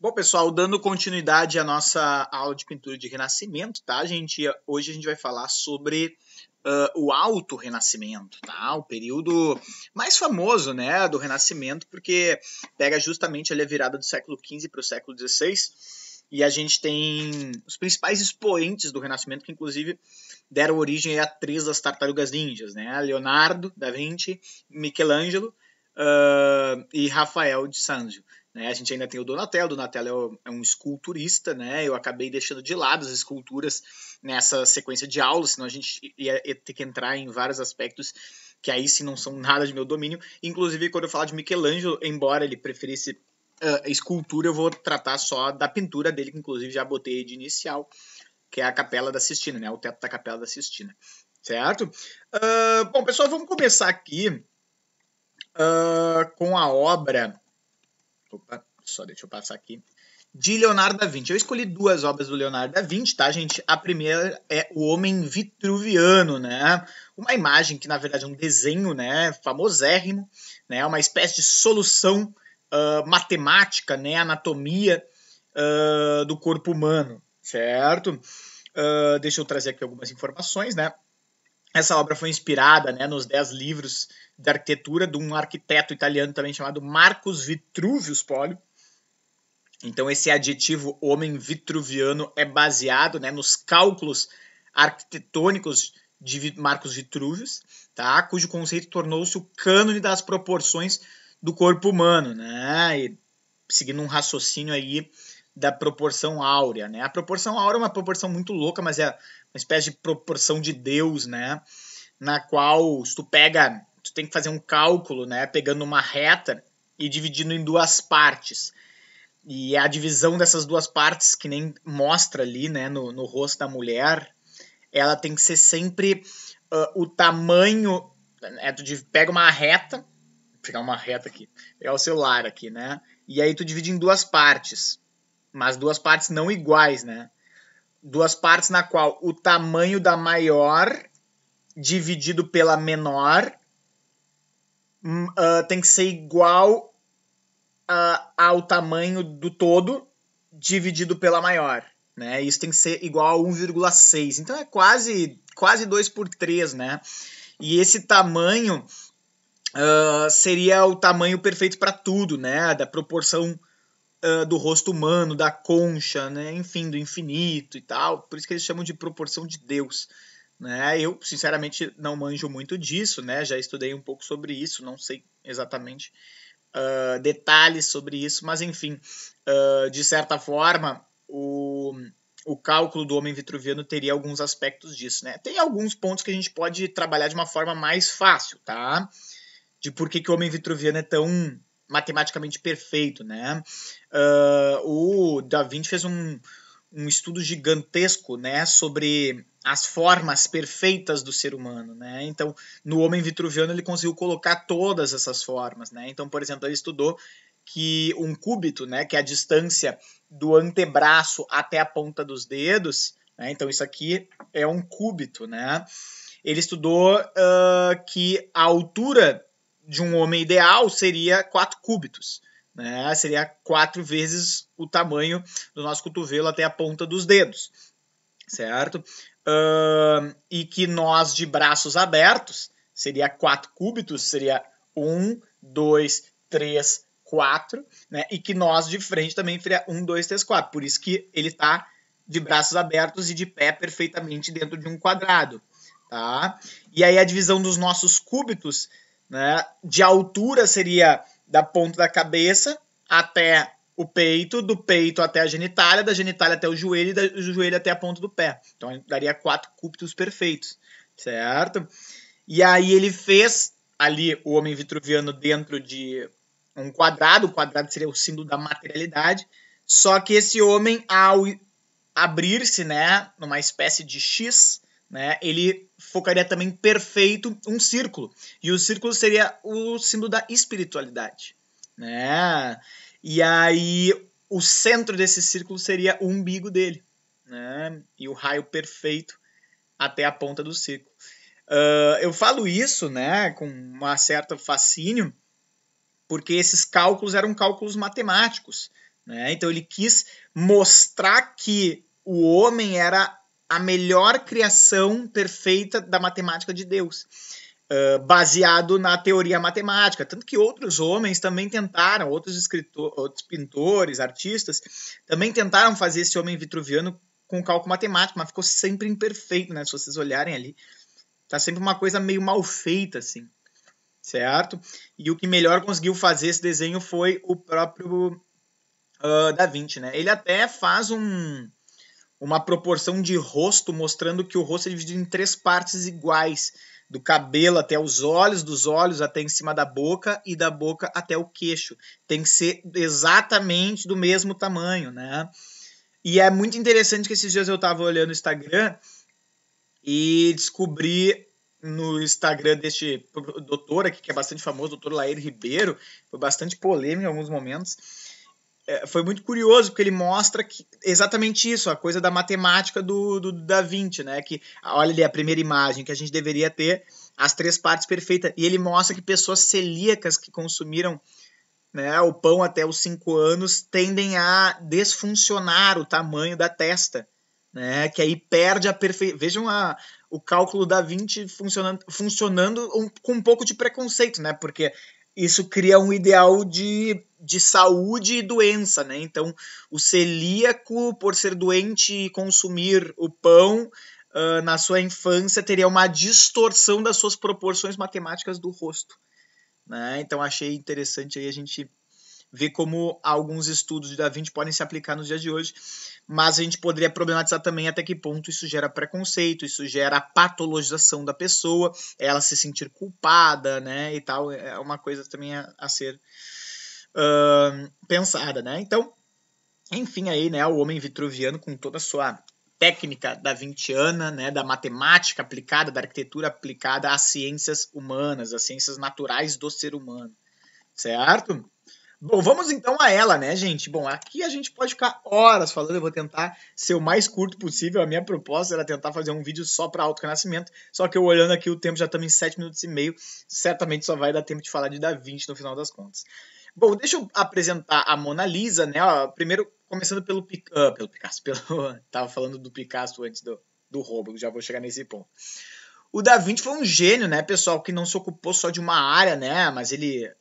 Bom, pessoal, dando continuidade à nossa aula de pintura de Renascimento, tá, gente? Hoje a gente vai falar sobre o Alto Renascimento, tá? O período mais famoso, né, do Renascimento, porque pega justamente ali a virada do século XV para o século XVI, e a gente tem os principais expoentes do Renascimento, que inclusive deram origem a três das tartarugas ninjas, né? Leonardo da Vinci, Michelangelo e Rafael de Sanzio. Né? A gente ainda tem o Donatello. Donatello é um esculturista, né? Eu acabei deixando de lado as esculturas nessa sequência de aulas, senão a gente ia ter que entrar em vários aspectos que aí sim não são nada de meu domínio. Inclusive, quando eu falar de Michelangelo, embora ele preferisse escultura, eu vou tratar só da pintura dele, que inclusive já botei de inicial, que é a Capela da Sistina, né? O teto da Capela da Sistina, certo? Bom, pessoal, vamos começar aqui com a obra... Opa, só deixa eu passar aqui. De Leonardo da Vinci. Eu escolhi duas obras do Leonardo da Vinci, tá, gente? A primeira é O Homem Vitruviano, né? Uma imagem que, na verdade, é um desenho, né? Famosérrimo, né? Uma espécie de solução matemática, né? Anatomia do corpo humano, certo? Deixa eu trazer aqui algumas informações, né? Essa obra foi inspirada, né, nos 10 livros de arquitetura de um arquiteto italiano também chamado Marcus Vitruvius Polio. Então esse adjetivo homem vitruviano é baseado, né, nos cálculos arquitetônicos de Marcus Vitruvius, tá? Cujo conceito tornou-se o cânone das proporções do corpo humano, né? E seguindo um raciocínio aí da proporção áurea, né? A proporção áurea é uma proporção muito louca, mas é uma espécie de proporção de Deus, né? Na qual, se tu tem que fazer um cálculo, né? Pegando uma reta e dividindo em duas partes. E a divisão dessas duas partes, que nem mostra ali, né? No rosto da mulher, ela tem que ser sempre o tamanho... Né? Tu pega uma reta, vou pegar uma reta aqui, pegar o celular aqui, né? E aí tu divide em duas partes, mas duas partes não iguais, né? Duas partes na qual o tamanho da maior dividido pela menor tem que ser igual ao tamanho do todo dividido pela maior, né? Isso tem que ser igual a 1,6. Então é quase 2 por 3, né? E esse tamanho seria o tamanho perfeito para tudo, né? Da proporção do rosto humano, da concha, né? Enfim, do infinito e tal. Por isso que eles chamam de proporção de Deus. Né? Eu, sinceramente, não manjo muito disso, né? Já estudei um pouco sobre isso, não sei exatamente detalhes sobre isso, mas enfim, de certa forma, o cálculo do homem vitruviano teria alguns aspectos disso, né? Tem alguns pontos que a gente pode trabalhar de uma forma mais fácil, tá? De por que o homem vitruviano é tão matematicamente perfeito, né? O Da Vinci fez um estudo gigantesco, né, sobre as formas perfeitas do ser humano, né? Então, no homem vitruviano ele conseguiu colocar todas essas formas, né? Então, por exemplo, ele estudou que um cúbito, né, que é a distância do antebraço até a ponta dos dedos, né? Então isso aqui é um cúbito, né? Ele estudou que a altura de um homem ideal seria 4 cúbitos, né? Seria 4 vezes o tamanho do nosso cotovelo até a ponta dos dedos, certo? E que nós de braços abertos seria 4 cúbitos, seria 1, 2, 3, 4, né? E que nós de frente também seria 1, 2, 3, 4. Por isso que ele está de braços abertos e de pé perfeitamente dentro de um quadrado, tá? E aí a divisão dos nossos cúbitos, né, de altura seria da ponta da cabeça até o peito, do peito até a genitália, da genitália até o joelho e do joelho até a ponta do pé. Então daria 4 cúbitos perfeitos, certo? E aí ele fez ali o homem vitruviano dentro de um quadrado, o quadrado seria o símbolo da materialidade, só que esse homem, ao abrir-se, né, numa espécie de X, né, ele focaria também perfeito um círculo. E o círculo seria o símbolo da espiritualidade, né? E aí o centro desse círculo seria o umbigo dele, né? E o raio perfeito até a ponta do círculo. Eu falo isso, né, com uma certa fascínio, porque esses cálculos eram cálculos matemáticos, né? Então ele quis mostrar que o homem era a melhor criação perfeita da matemática de Deus, baseado na teoria matemática. Tanto que outros homens também tentaram, outros escritores, outros pintores, artistas, também tentaram fazer esse homem vitruviano com cálculo matemático, mas ficou sempre imperfeito, né? Se vocês olharem ali, tá sempre uma coisa meio mal feita, assim, certo? E o que melhor conseguiu fazer esse desenho foi o próprio Da Vinci, né? Ele até faz uma proporção de rosto, mostrando que o rosto é dividido em 3 partes iguais, do cabelo até os olhos, dos olhos até em cima da boca e da boca até o queixo. Tem que ser exatamente do mesmo tamanho, né? E é muito interessante que esses dias eu estava olhando o Instagram e descobri no Instagram deste doutor aqui, que é bastante famoso, doutor Lair Ribeiro, foi bastante polêmico em alguns momentos. Foi muito curioso, porque ele mostra que exatamente isso, a coisa da matemática do Da Vinci, né? Que, olha ali a primeira imagem, que a gente deveria ter as 3 partes perfeitas. E ele mostra que pessoas celíacas que consumiram, né, o pão até os 5 anos tendem a desfuncionar o tamanho da testa, né? Que aí perde a perfeição. Vejam o cálculo Da Vinci funcionando com um pouco de preconceito, né? Porque isso cria um ideal de saúde e doença, né? Então, o celíaco, por ser doente e consumir o pão na sua infância, teria uma distorção das suas proporções matemáticas do rosto, né? Então, achei interessante aí a gente ver como alguns estudos de Da Vinci podem se aplicar nos dias de hoje, mas a gente poderia problematizar também até que ponto isso gera preconceito, isso gera patologização da pessoa, ela se sentir culpada, né, e tal, é uma coisa também a ser pensada, né. Então, enfim, aí, né, o homem vitruviano com toda a sua técnica da vinciana, né, da matemática aplicada, da arquitetura aplicada às ciências humanas, às ciências naturais do ser humano, certo? Bom, vamos então a ela, né, gente? Bom, aqui a gente pode ficar horas falando, eu vou tentar ser o mais curto possível. A minha proposta era tentar fazer um vídeo só para autorrenascimento, só que eu olhando aqui o tempo já estamos em 7 minutos e meio, certamente só vai dar tempo de falar de Da Vinci no final das contas. Bom, deixa eu apresentar a Mona Lisa, né? Ó, primeiro, começando pelo Picasso, tava falando do Picasso antes do roubo, já vou chegar nesse ponto. O Da Vinci foi um gênio, né, pessoal, que não se ocupou só de uma área, né, mas ele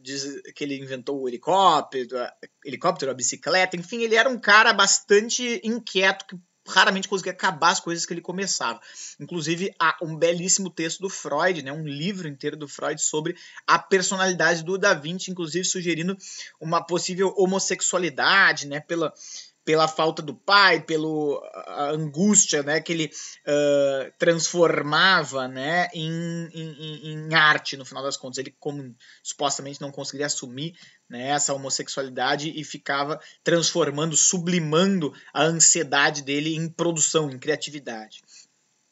diz que ele inventou o helicóptero, a bicicleta, enfim, ele era um cara bastante inquieto, que raramente conseguia acabar as coisas que ele começava. Inclusive, há um belíssimo texto do Freud, né, um livro inteiro do Freud sobre a personalidade do Da Vinci, inclusive sugerindo uma possível homossexualidade, né, pela falta do pai, pela angústia, né, que ele transformava, né, em arte, no final das contas. Ele, como supostamente não conseguiria assumir, né, essa homossexualidade e ficava transformando, sublimando a ansiedade dele em produção, em criatividade.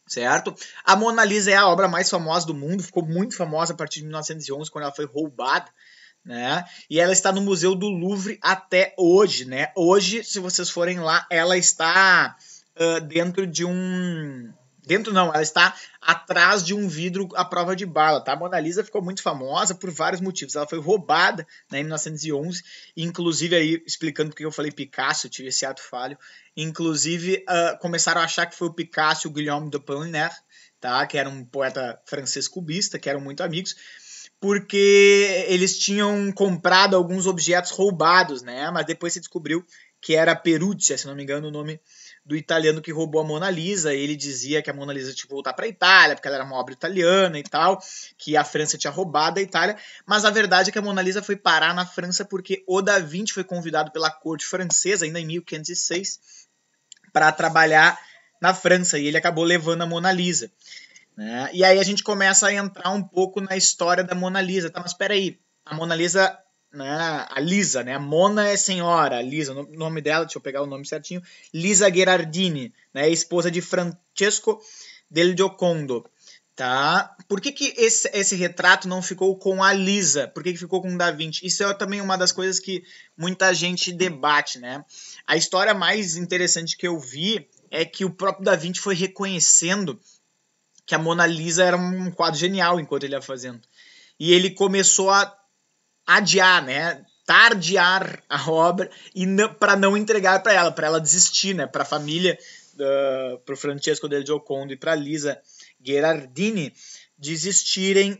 Certo? A Mona Lisa é a obra mais famosa do mundo, ficou muito famosa a partir de 1911, quando ela foi roubada, né? E ela está no Museu do Louvre até hoje, né? Hoje, se vocês forem lá, ela está dentro de um... Dentro não, ela está atrás de um vidro à prova de bala, tá? A Mona Lisa ficou muito famosa por vários motivos. Ela foi roubada, né, em 1911, inclusive aí, explicando porque eu falei Picasso, eu tive esse ato falho, inclusive começaram a achar que foi o Picasso e o Guillaume de Apollinaire, tá? Que era um poeta francês cubista, que eram muito amigos, porque eles tinham comprado alguns objetos roubados, né? Mas depois se descobriu que era Perugia, se não me engano, o nome do italiano que roubou a Mona Lisa. Ele dizia que a Mona Lisa tinha que voltar para a Itália, porque ela era uma obra italiana e tal, que a França tinha roubado a Itália. Mas a verdade é que a Mona Lisa foi parar na França porque o Da Vinci foi convidado pela corte francesa, ainda em 1506, para trabalhar na França, e ele acabou levando a Mona Lisa. Né? E aí a gente começa a entrar um pouco na história da Mona Lisa. Tá, mas espera aí, a Mona Lisa, né, a Lisa, né, a Mona é senhora, a Lisa, o nome dela, deixa eu pegar o nome certinho, Lisa Gherardini, né, esposa de Francesco del Giocondo. Tá? Por que esse retrato não ficou com a Lisa? Por que ficou com o Da Vinci? Isso é também uma das coisas que muita gente debate, né? A história mais interessante que eu vi é que o próprio Da Vinci foi reconhecendo que a Mona Lisa era um quadro genial enquanto ele ia fazendo. E ele começou a adiar, né? tardiar a obra e para não entregar para ela desistir, né? Para a família, para o Francesco del Giocondo e para Lisa Gherardini desistirem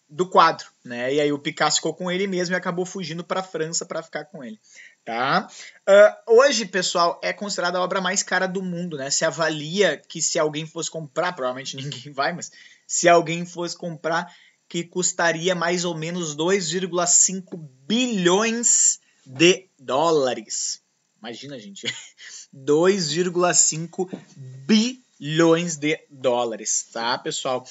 do quadro, né? E aí o Picasso ficou com ele mesmo e acabou fugindo para a França para ficar com ele, tá? Hoje, pessoal, é considerada a obra mais cara do mundo, né? Se avalia que se alguém fosse comprar, provavelmente ninguém vai, mas se alguém fosse comprar, que custaria mais ou menos 2,5 bilhões de dólares. Imagina, gente. 2,5 bilhões de dólares, tá, pessoal?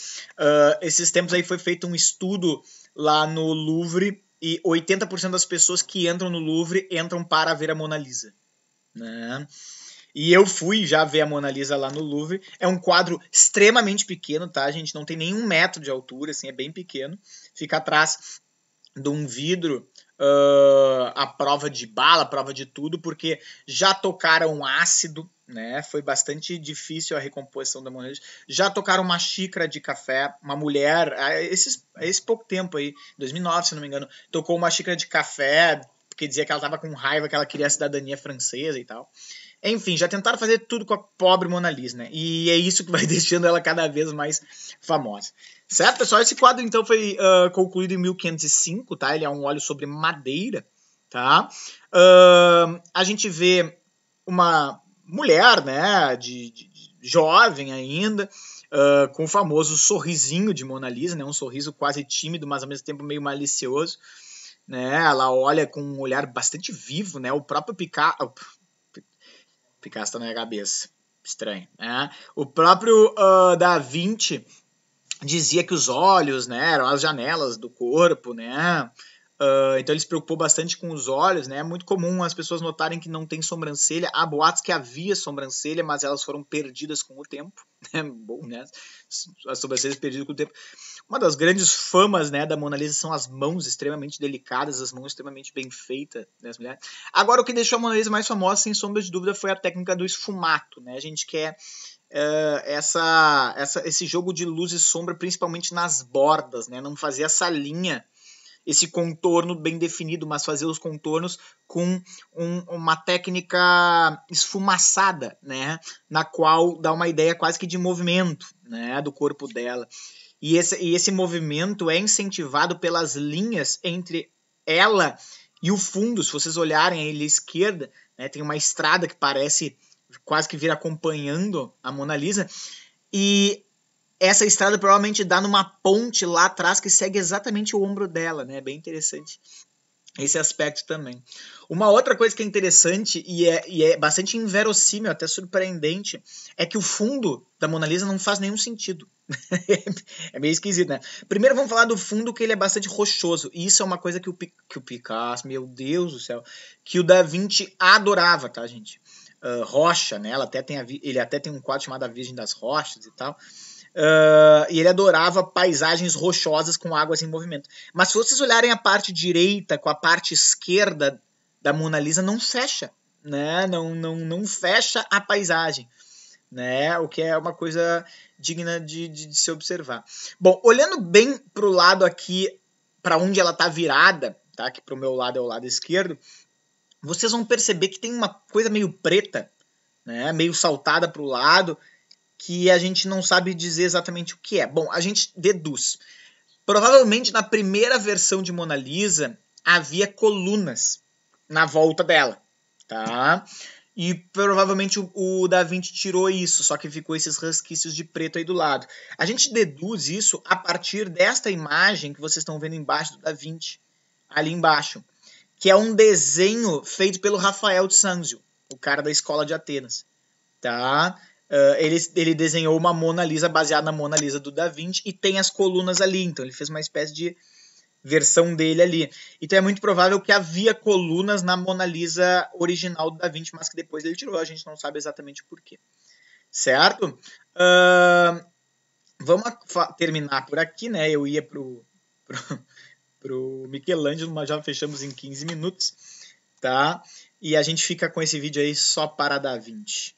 Esses tempos aí foi feito um estudo lá no Louvre e 80% das pessoas que entram no Louvre entram para ver a Mona Lisa, né? E eu fui já ver a Mona Lisa lá no Louvre. É um quadro extremamente pequeno, tá, gente? Não tem nem 1 metro de altura, assim, é bem pequeno. Fica atrás de um vidro a prova de bala, a prova de tudo, porque já tocaram ácido, né? Foi bastante difícil a recomposição da Mona Lisa. Já tocaram uma xícara de café, uma mulher, esse pouco tempo aí, 2009, se não me engano, tocou uma xícara de café, porque dizia que ela estava com raiva, que ela queria a cidadania francesa e tal. Enfim, já tentaram fazer tudo com a pobre Mona Lisa, né? E é isso que vai deixando ela cada vez mais famosa. Certo, pessoal? Esse quadro, então, foi concluído em 1505, tá? Ele é um óleo sobre madeira, tá? A gente vê uma mulher, né, de jovem ainda, com o famoso sorrisinho de Mona Lisa, né? Um sorriso quase tímido, mas ao mesmo tempo meio malicioso, né? Ela olha com um olhar bastante vivo, né? O próprio Picasso tá na minha cabeça. Estranho, né? O próprio Da Vinci dizia que os olhos, né, eram as janelas do corpo, né? Então ele se preocupou bastante com os olhos, né? É muito comum as pessoas notarem que não tem sobrancelha. Há boatos que havia sobrancelha, mas elas foram perdidas com o tempo. Bom, né? As sobrancelhas perdidas com o tempo. Uma das grandes famas, né, da Mona Lisa são as mãos extremamente delicadas, as mãos extremamente bem feitas das mulheres. Agora, o que deixou a Mona Lisa mais famosa, sem sombra de dúvida, foi a técnica do esfumato, né? A gente quer esse jogo de luz e sombra, principalmente nas bordas, né? Não fazer essa linha, esse contorno bem definido, mas fazer os contornos com uma técnica esfumaçada, né? Na qual dá uma ideia quase que de movimento, né? Do corpo dela. E esse movimento é incentivado pelas linhas entre ela e o fundo. Se vocês olharem ali à esquerda, né, tem uma estrada que parece quase que vir acompanhando a Mona Lisa. E essa estrada provavelmente dá numa ponte lá atrás que segue exatamente o ombro dela, né? Bem interessante esse aspecto também. Uma outra coisa que é interessante e é bastante inverossímil, até surpreendente, é que o fundo da Mona Lisa não faz nenhum sentido. É meio esquisito, né? Primeiro vamos falar do fundo, que ele é bastante rochoso. E isso é uma coisa que o Picasso, meu Deus do céu, que o Da Vinci adorava, tá, gente? Rocha, né? Ele até tem um quadro chamado A Virgem das Rochas e tal. E ele adorava paisagens rochosas com águas em movimento. Mas se vocês olharem a parte direita com a parte esquerda da Mona Lisa, não fecha, né? Não fecha a paisagem, né? O que é uma coisa digna de se observar. Bom, olhando bem para o lado aqui, para onde ela está virada, tá? Que para o meu lado é o lado esquerdo, vocês vão perceber que tem uma coisa meio preta, né? Meio saltada para o lado, que a gente não sabe dizer exatamente o que é. Bom, a gente deduz. Provavelmente na primeira versão de Mona Lisa havia colunas na volta dela, tá? E provavelmente o Da Vinci tirou isso, só que ficou esses resquícios de preto aí do lado. A gente deduz isso a partir desta imagem que vocês estão vendo embaixo do Da Vinci, ali embaixo, que é um desenho feito pelo Rafael de Sanzio, o cara da escola de Atenas, tá? Ele desenhou uma Mona Lisa baseada na Mona Lisa do Da Vinci e tem as colunas ali, então ele fez uma espécie de versão dele ali. Então é muito provável que havia colunas na Mona Lisa original do Da Vinci, mas que depois ele tirou, a gente não sabe exatamente o porquê. Certo? Vamos terminar por aqui, né? Eu ia pro Michelangelo, mas já fechamos em 15 minutos, tá? E a gente fica com esse vídeo aí só para Da Vinci.